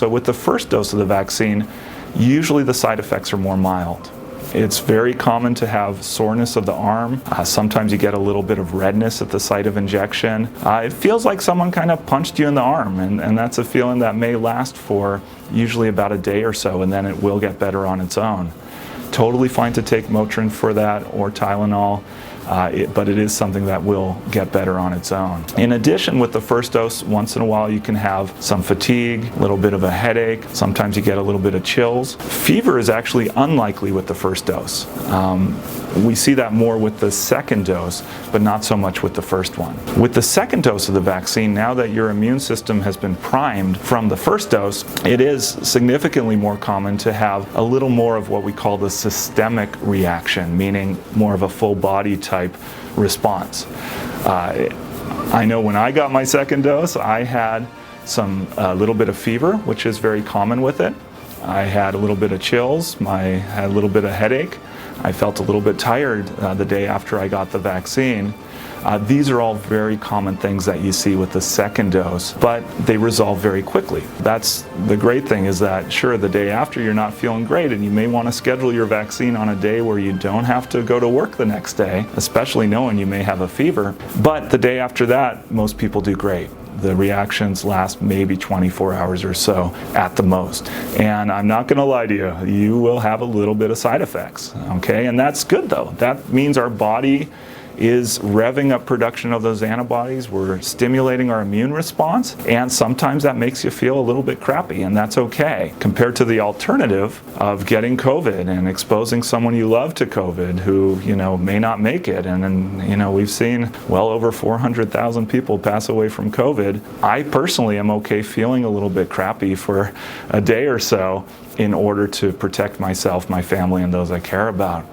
So with the first dose of the vaccine, usually the side effects are more mild. It's very common to have soreness of the arm. Sometimes you get a little bit of redness at the site of injection. It feels like someone kind of punched you in the arm, and that's a feeling that may last for usually about a day or so, and then it will get better on its own. Totally fine to take Motrin for that or Tylenol. But it is something that will get better on its own. In addition, with the first dose, once in a while you can have some fatigue, a little bit of a headache, sometimes you get a little bit of chills. Fever is actually unlikely with the first dose. We see that more with the second dose, but not so much with the first one. With the second dose of the vaccine, now that your immune system has been primed from the first dose, it is significantly more common to have a little more of what we call the systemic reaction, meaning more of a full body type response. I know when I got my second dose, I had a little bit of fever, which is very common with it. I had a little bit of chills, I had a little bit of headache. I felt a little bit tired the day after I got the vaccine. These are all very common things that you see with the second dose, but they resolve very quickly. That's the great thing, is that sure, the day after you're not feeling great and you may want to schedule your vaccine on a day where you don't have to go to work the next day, especially knowing you may have a fever, but the day after that, most people do great. The reactions last maybe 24 hours or so at the most. And I'm not going to lie to you, you will have a little bit of side effects, okay? And that's good though. That means our body is revving up production of those antibodies. We're stimulating our immune response, and sometimes that makes you feel a little bit crappy, and that's okay. Compared to the alternative of getting COVID and exposing someone you love to COVID who, may not make it. And then, we've seen well over 400,000 people pass away from COVID. I personally am okay feeling a little bit crappy for a day or so in order to protect myself, my family, and those I care about.